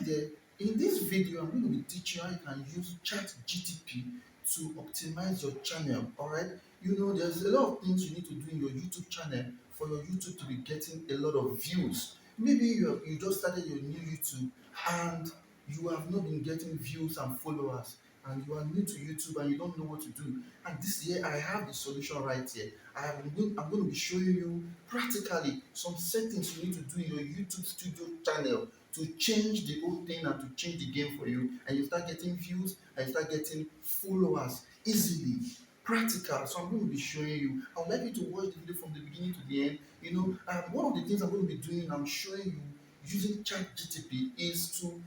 there. In this video, I'm going to be teaching how you can use ChatGPT to optimize your channel. All right. There's a lot of things you need to do in your YouTube channel for your YouTube to be getting a lot of views. Maybe you just started your new YouTube and you have not been getting views and followers, and you are new to YouTube and you don't know what to do. And this year, I have the solution right here. I'm going to be showing you practically some settings you need to do in your YouTube studio channel to change the whole thing and to change the game for you, and you start getting views and you start getting followers easily. Practical. So I'm going to be showing you. I would like you to watch the video from the beginning to the end. One of the things I'm going to be doing, I'm showing you using ChatGPT, is to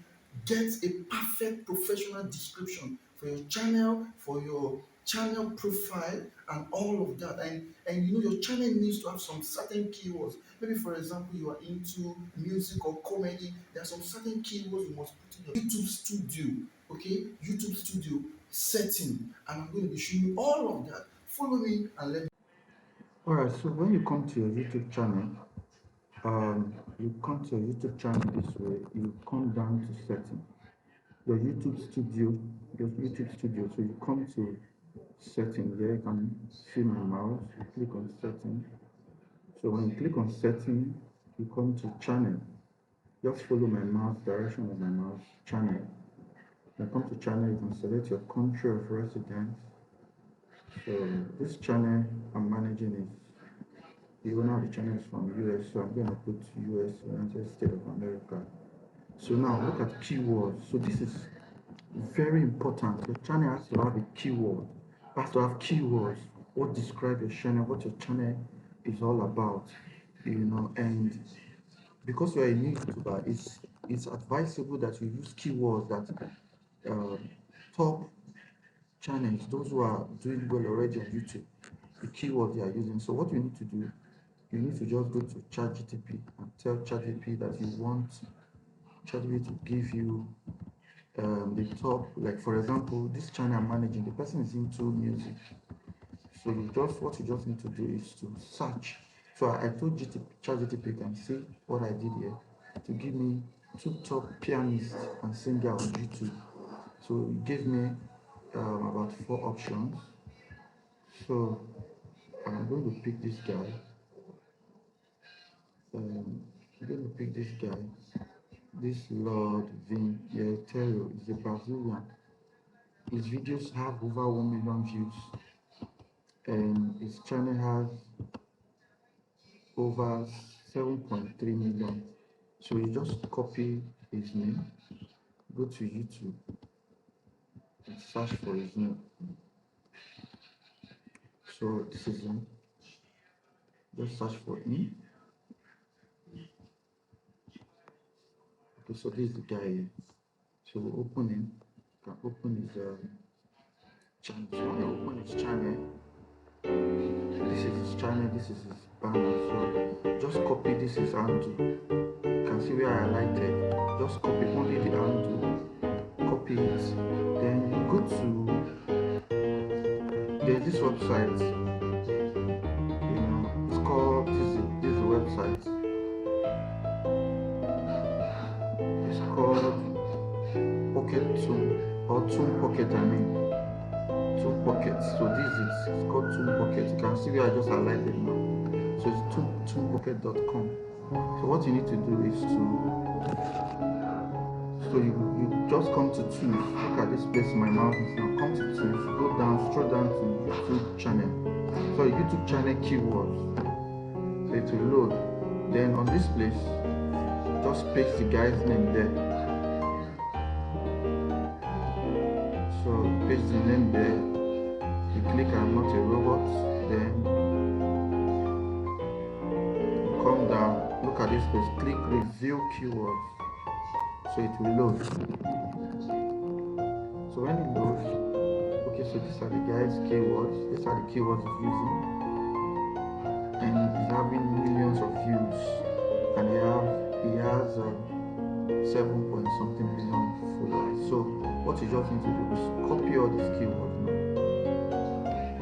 get a perfect professional description for your channel, for your channel profile, and all of that. And your channel needs to have some certain keywords. Maybe for example, you are into music or comedy. There are some certain keywords you must put in your YouTube studio. Okay, YouTube studio setting, and I'm going to be showing you all of that. Follow me and let me. Alright, so when you come to your YouTube channel, you come to your YouTube channel this way, you come down to setting your YouTube studio, so you come to setting here. You can see my mouse, you click on setting. So when you click on setting, you come to channel. Just follow my mouse direction of my mouse, channel. When you come to channel, you can select your country of residence. So this channel I'm managing is, the owner of the channel is from US, so I'm going to put US, United States of America. So now look at keywords. So this is very important. Your channel has to have a keyword. It has to have keywords. What describe your channel, what your channel is all about. And because you're a new YouTuber, it's advisable that you use keywords that top channels, those who are doing well already on YouTube, the keywords they are using. So what you need to do, you need to just go to ChatGPT and tell ChatGPT that you want ChatGPT to give you the top, like for example, this channel I'm managing, the person is into music. So what you just need to do is to search. So I told ChatGPT can see what I did here to give me 2 top pianists and singer on YouTube. So it gave me about 4 options. So I'm going to pick this guy. I'm going to pick this guy. This Lord Vinterro is a Brazilian. His videos have over 1 million views, and his channel has over 7.3 million. So you just copy his name, go to YouTube and search for his name. So this is him. Just search for him. Okay, so this is the guy here. So we'll open him. You can open his channel. So when you open his channel, this is his channel, this is his banner. So just copy this is handle. You can see where I highlighted. Just copy only the handle. Copy it. Then you go to, there's this website. It's called, this is the website. It's called Pocket Toon, or Toon Pocket, Toon Pocket. So this is, it's called Toon Pocket. You can see where I just highlighted now. So it's toonpocket.com. So what you need to do is you just come to tools. Look at this place my mouse is now. Come to tools, go down, scroll down to YouTube channel. So YouTube channel keywords. So it will load. Then on this place, just paste the guy's name there. So paste the name there. You click I'm not a robot. Then you come down. Look at this place. Click review keywords. So it will load. So when it loads, okay, so these are the guy's keywords. These are the keywords he's using, and he's having millions of views, and he has 7 point something million followers. So what you just need to do is copy all these keywords now,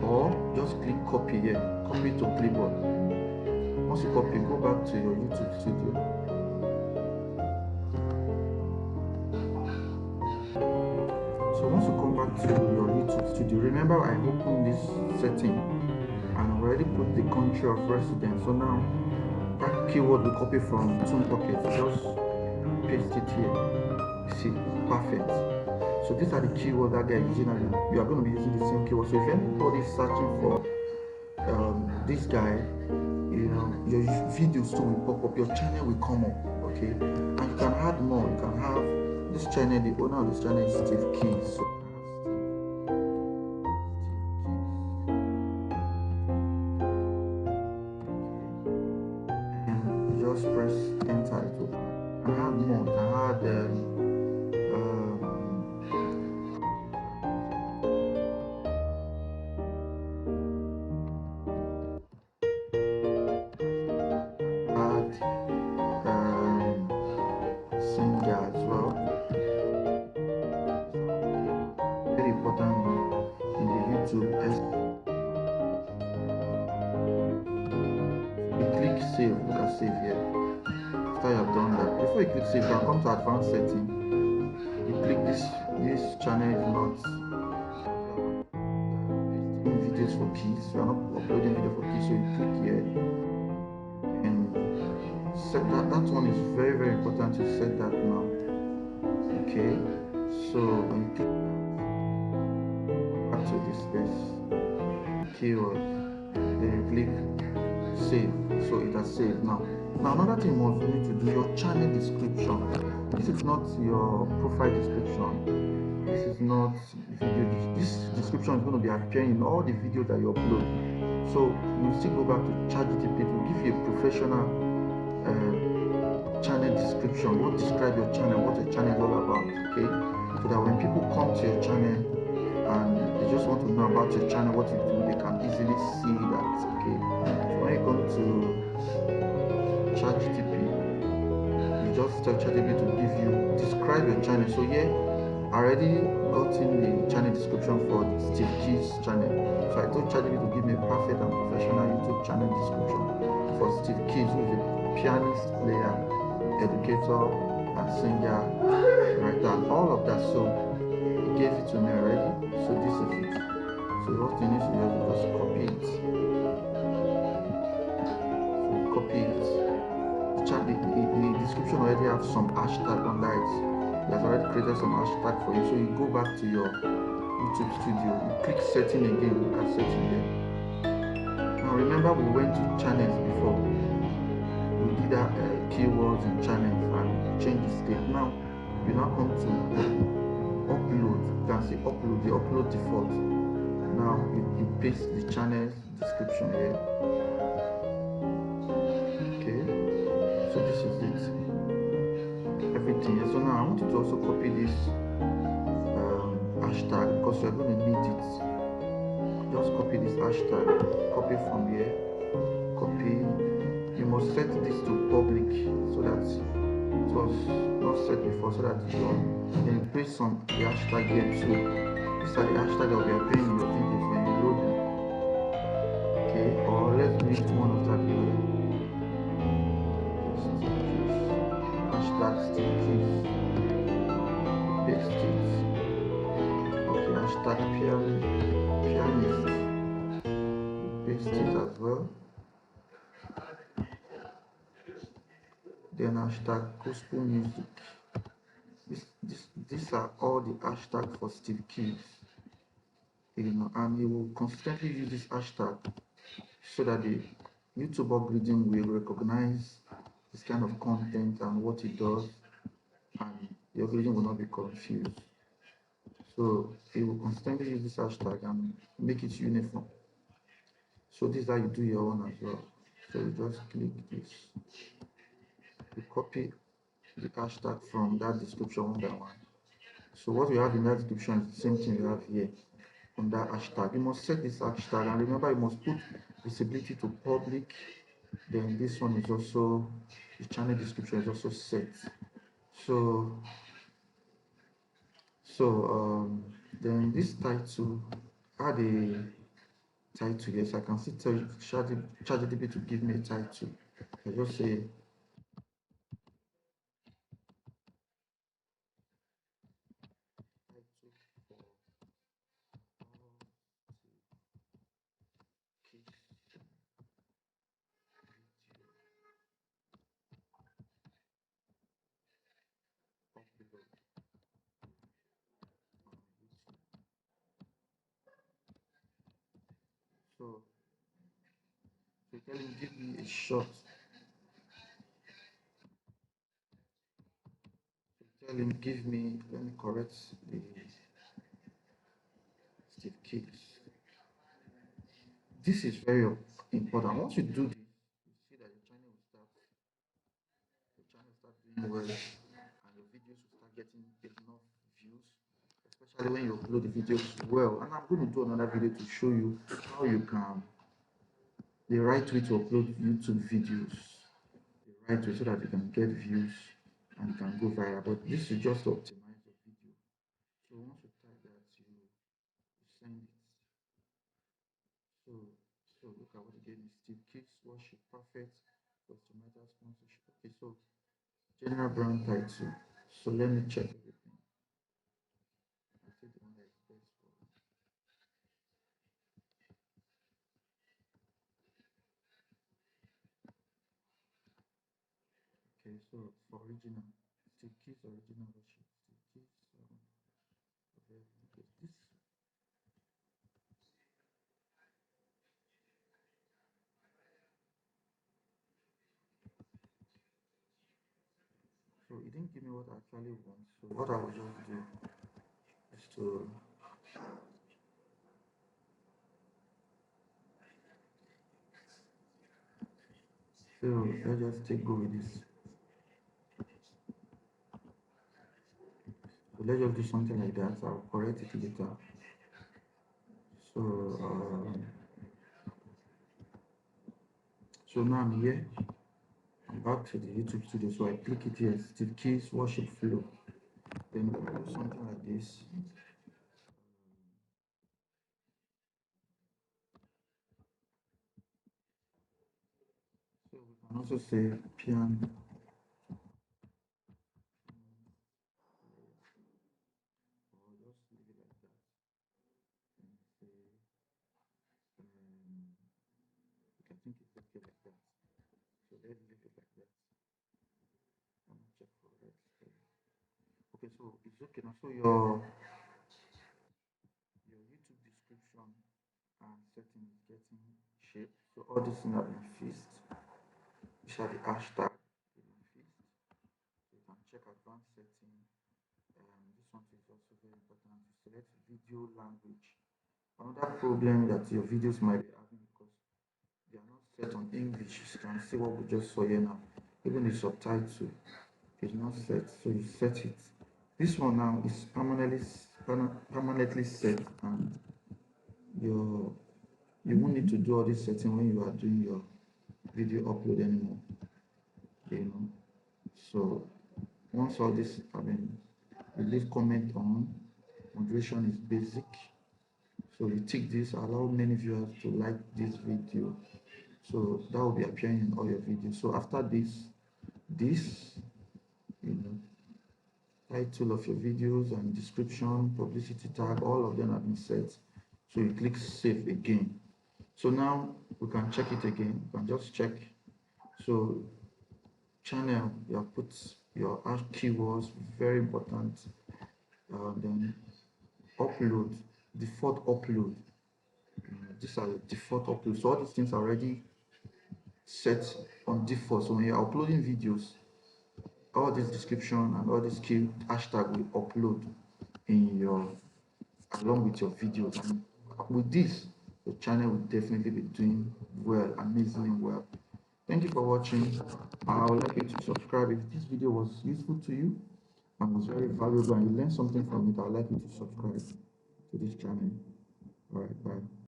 or just click copy here, copy to clipboard. Once you copy, go back to your YouTube studio. back to your YouTube studio. Remember, I opened this setting and already put the country of residence. So now that keyword we copy from Toon Pocket, just paste it here. See, perfect. So these are the keywords that guy is using, and you are going to be using the same keyword. So if anybody is searching for this guy, your videos too will pop up, your channel will come up, okay? And you can add more. You can have this channel, the owner of this channel is Steve Keys. So and just press enter. It will add more. You can add add singer as well. Very important in the YouTube. You click save. You can save here. After you have done that, before you click save, you can come to advanced setting. You click this channel is not pasting videos for kids. You are not uploading video for kids, so you click here and set that one is very important to set that now. Okay, so when you click back to this space keyword, then you click save. So it has saved now. Another thing was you need to do your channel description. This is not your profile description. This is not video. This description is going to be appearing in all the videos that you upload. So you still go back to ChatGPT to give you a professional channel description. You want to describe your channel, what your channel is all about, okay? So that when people come to your channel and they just want to know about your channel, what you do, they can easily see that, okay? So when you come to ChatGPT, you just tell ChatGPT to give you describe your channel. So yeah, I already gotten the channel description for Steve Keys channel. So I told ChatGPT to give me a perfect and professional YouTube channel description for Steve Keys, who is a pianist, player, educator, and singer, writer, and all of that. So he gave it to me already. So this is it. So what you need to do is just copy it. So copy it. The description already have some hashtag under it. He has already created some hashtag for you. So you go back to your YouTube studio, you click setting again, look at setting there. Now remember we went to channels before. We did that keywords and channels and change the state. Now you now come to upload. You can see upload, the upload default. Now you paste the channel description here. Okay, so this is it. Everything. So now I want you to also copy this hashtag because you're going to need it. Just copy this hashtag, copy from here, copy. You must set this to public so that it was not set before, so that you then you paste some the hashtag here too. These are the hashtag that will be appearing in your videos when you load them. Okay, or let's do it one after the other. Hashtag Steve Keys. Paste it. Okay, hashtag pianist. Paste it as well. Then hashtag gospel music. These are all the hashtags for Steve Keys. And he will constantly use this hashtag so that the YouTube algorithm will recognize this kind of content and what it does, and the algorithm will not be confused. So he will constantly use this hashtag and make it uniform. So this is how you do your own as well. So you just click this, you copy the hashtag from that description one by one. So what we have in that description is the same thing we have here on that hashtag. You must set this hashtag, and remember you must put visibility to public. Then this one is also, the channel description is also set. So then this title, add a title. Yes, I can still tell ChatGPT to give me a title. I just say is short. So tell him, give me, let me correct the Steve Keys. This is very important. Once you do this, you see that your channel will start doing well, and your videos will start getting enough views, especially when you upload the videos well. And I'm going to do another video to show you how you can, the right way to upload YouTube videos, the right way so that you can get views and you can go viral. But this is just to optimize your video. So once you type that, you send it. So look at what it gave me. Steve Kids worship perfect customizer sponsorship. Okay, so general brand title. So let me check everything. I take the one that is best for. Okay, so for original, Steve Kids original worship. Steve Kids. Okay, this. So it didn't give me what I actually want. So what I will just do is to, so let's just take go with this. So let's just do something like that. I'll correct it later. So so now I'm here. I'm back to the YouTube studio. So I click it here. Steve Keys worship flow. Then we do something like this. So we can also say piano. Or just leave it like that. And say, I think it's okay like that. So let's leave it like that. I'm gonna check for that. Okay, so it's okay now. So your YouTube description and setting is getting shape. So all these things have been fixed. These are the hashtag they've been fixed. You can check advanced setting. This one is also very important. You select video language. Another problem that your videos might be having because they are not set on English. You can see what we just saw here now. Even the subtitle is not set, so you set it. This one now is permanently set, and your you won't need to do all this setting when you are doing your video upload anymore. You know. So once all this, you leave comment on. Moderation is basic. So you tick this, allow many viewers to like this video. So that will be appearing in all your videos. So after this, you know, title of your videos and description, publicity tag, all of them have been set. So you click save again. So now we can check it again. You can just check. So channel, you have put your hash keywords, very important. Then upload, default upload. These are the default upload. So all these things are already set on default. So when you're uploading videos, all this description and all this key hashtag will upload in your along with your videos. And with this, your channel will definitely be doing well, amazingly well. Thank you for watching. I would like you to subscribe if this video was useful to you and was very valuable and you learned something from it. I would like you to subscribe to this channel. All right, bye.